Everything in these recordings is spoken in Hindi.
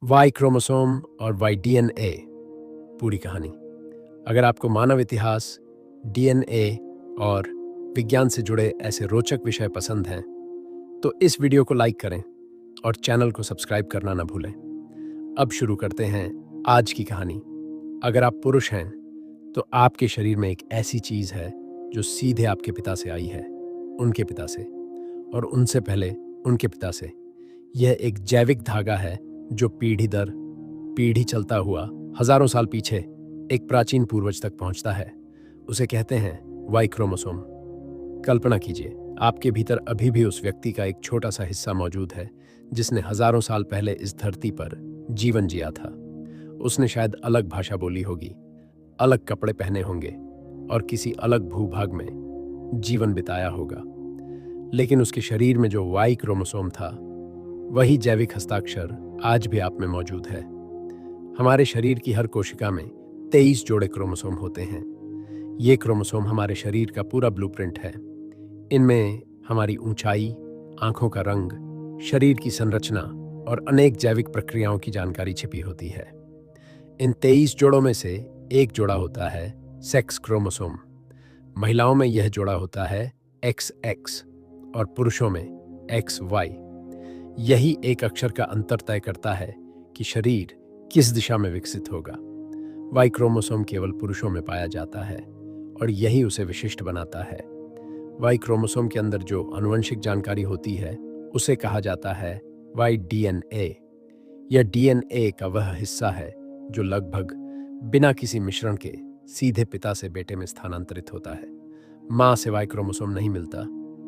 वाई क्रोमोसोम और वाई डीएनए पूरी कहानी। अगर आपको मानव इतिहास, डीएनए और विज्ञान से जुड़े ऐसे रोचक विषय पसंद हैं, तो इस वीडियो को लाइक करें और चैनल को सब्सक्राइब करना न भूलें। अब शुरू करते हैं आज की कहानी। अगर आप पुरुष हैं, तो आपके शरीर में एक ऐसी चीज़ है जो सीधे आपके पिता से आई है, उनके पिता से, और उनसे पहले उनके पिता से। यह एक जैविक धागा है जो पीढ़ी दर पीढ़ी चलता हुआ हजारों साल पीछे एक प्राचीन पूर्वज तक पहुंचता है। उसे कहते हैं वाई क्रोमोसोम। कल्पना कीजिए, आपके भीतर अभी भी उस व्यक्ति का एक छोटा सा हिस्सा मौजूद है जिसने हजारों साल पहले इस धरती पर जीवन जिया था। उसने शायद अलग भाषा बोली होगी, अलग कपड़े पहने होंगे और किसी अलग भूभाग में जीवन बिताया होगा। लेकिन उसके शरीर में जो वाई क्रोमोसोम था, वही जैविक हस्ताक्षर आज भी आप में मौजूद है। हमारे शरीर की हर कोशिका में 23 जोड़े क्रोमोसोम होते हैं। ये क्रोमोसोम हमारे शरीर का पूरा ब्लूप्रिंट है। इनमें हमारी ऊंचाई, आंखों का रंग, शरीर की संरचना और अनेक जैविक प्रक्रियाओं की जानकारी छिपी होती है। इन 23 जोड़ों में से एक जोड़ा होता है सेक्स क्रोमोसोम। महिलाओं में यह जोड़ा होता है XX और पुरुषों में XY। यही एक अक्षर का अंतर तय करता है कि शरीर किस दिशा में विकसित होगा। वाई क्रोमोसोम केवल पुरुषों में पाया जाता है और यही उसे विशिष्ट बनाता है। वाई क्रोमोसोम के अंदर जो आनुवंशिक जानकारी होती है, उसे कहा जाता है वाई डीएनए। यह डीएनए का वह हिस्सा है जो लगभग बिना किसी मिश्रण के सीधे पिता से बेटे में स्थानांतरित होता है। माँ से वाई क्रोमोसोम नहीं मिलता,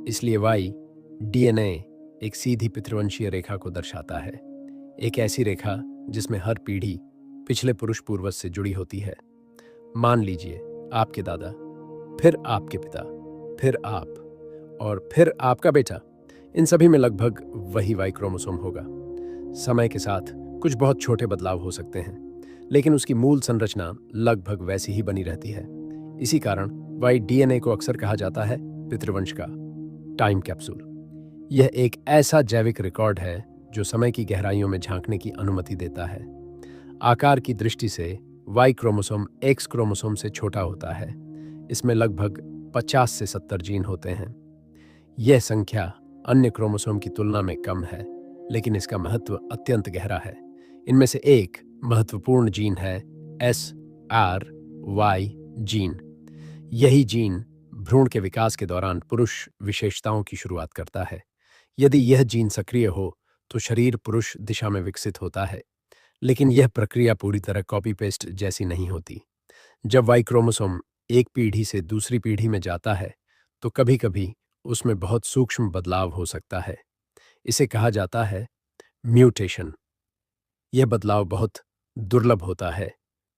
इसलिए वाई डीएनए एक सीधी पितृवंशीय रेखा को दर्शाता है। एक ऐसी रेखा जिसमें हर पीढ़ी पिछले पुरुष पूर्वज से जुड़ी होती है। मान लीजिए, आपके दादा, फिर आपके पिता, फिर आप और फिर आपका बेटा। इन सभी में लगभग वही वाई क्रोमोसोम होगा। समय के साथ कुछ बहुत छोटे बदलाव हो सकते हैं, लेकिन उसकी मूल संरचना लगभग वैसी ही बनी रहती है। इसी कारण वाई डीएनए को अक्सर कहा जाता है पितृवंश का टाइम कैप्सूल। यह एक ऐसा जैविक रिकॉर्ड है जो समय की गहराइयों में झांकने की अनुमति देता है। आकार की दृष्टि से वाई क्रोमोसोम एक्स क्रोमोसोम से छोटा होता है। इसमें लगभग 50 से 70 जीन होते हैं। यह संख्या अन्य क्रोमोसोम की तुलना में कम है, लेकिन इसका महत्व अत्यंत गहरा है। इनमें से एक महत्वपूर्ण जीन है SRY जीन। यही जीन भ्रूण के विकास के दौरान पुरुष विशेषताओं की शुरुआत करता है। यदि यह जीन सक्रिय हो तो शरीर पुरुष दिशा में विकसित होता है, लेकिन यह प्रक्रिया पूरी तरह कॉपी पेस्ट जैसी नहीं होती। जब वाई क्रोमोसोम एक पीढ़ी से दूसरी पीढ़ी में जाता है, तो कभी-कभी उसमें बहुत सूक्ष्म बदलाव हो सकता है। इसे कहा जाता है म्यूटेशन। यह बदलाव बहुत दुर्लभ होता है।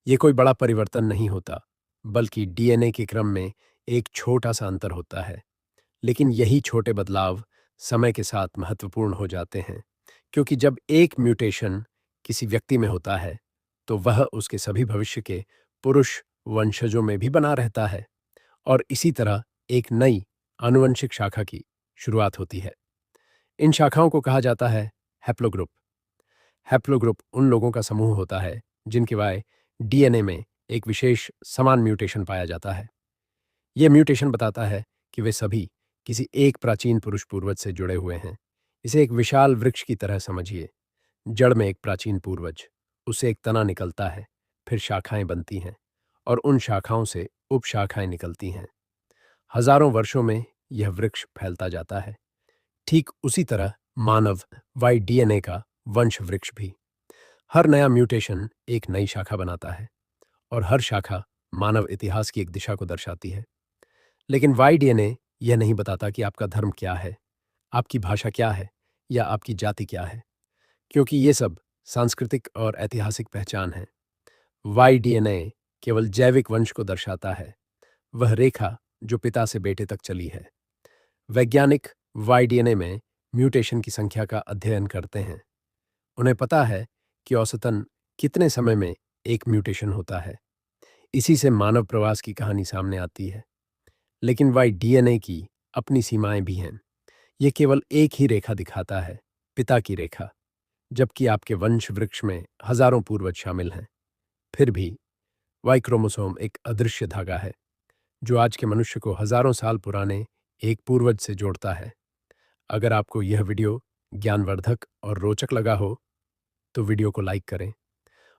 ये कोई बड़ा परिवर्तन नहीं होता, बल्कि डीएनए के क्रम में एक छोटा सा अंतर होता है। लेकिन यही छोटे बदलाव समय के साथ महत्वपूर्ण हो जाते हैं, क्योंकि जब एक म्यूटेशन किसी व्यक्ति में होता है, तो वह उसके सभी भविष्य के पुरुष वंशजों में भी बना रहता है और इसी तरह एक नई आनुवंशिक शाखा की शुरुआत होती है। इन शाखाओं को कहा जाता है हैप्लोग्रुप। हैप्लोग्रुप उन लोगों का समूह होता है जिनके वाई डीएनए में एक विशेष समान म्यूटेशन पाया जाता है। यह म्यूटेशन बताता है कि वे सभी किसी एक प्राचीन पुरुष पूर्वज से जुड़े हुए हैं। इसे एक विशाल वृक्ष की तरह समझिए। जड़ में एक प्राचीन पूर्वज, उससे एक तना निकलता है, फिर शाखाएं बनती हैं और उन शाखाओं से उपशाखाएं निकलती हैं। हजारों वर्षों में यह वृक्ष फैलता जाता है। ठीक उसी तरह मानव वाई डीएनए का वंश वृक्ष भी। हर नया म्यूटेशन एक नई शाखा बनाता है और हर शाखा मानव इतिहास की एक दिशा को दर्शाती है। लेकिन वाई डीएनए यह नहीं बताता कि आपका धर्म क्या है, आपकी भाषा क्या है या आपकी जाति क्या है, क्योंकि ये सब सांस्कृतिक और ऐतिहासिक पहचान है। वाई डीएनए केवल जैविक वंश को दर्शाता है, वह रेखा जो पिता से बेटे तक चली है। वैज्ञानिक वाई डीएनए में म्यूटेशन की संख्या का अध्ययन करते हैं। उन्हें पता है कि औसतन कितने समय में एक म्यूटेशन होता है। इसी से मानव प्रवास की कहानी सामने आती है। लेकिन वाई डीएनए की अपनी सीमाएं भी हैं। यह केवल एक ही रेखा दिखाता है, पिता की रेखा, जबकि आपके वंश वृक्ष में हजारों पूर्वज शामिल हैं। फिर भी वाई क्रोमोसोम एक अदृश्य धागा है जो आज के मनुष्य को हजारों साल पुराने एक पूर्वज से जोड़ता है। अगर आपको यह वीडियो ज्ञानवर्धक और रोचक लगा हो तो वीडियो को लाइक करें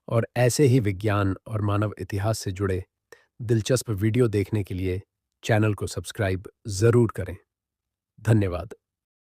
और ऐसे ही विज्ञान और मानव इतिहास से जुड़े दिलचस्प वीडियो देखने के लिए चैनल को सब्सक्राइब ज़रूर करें। धन्यवाद।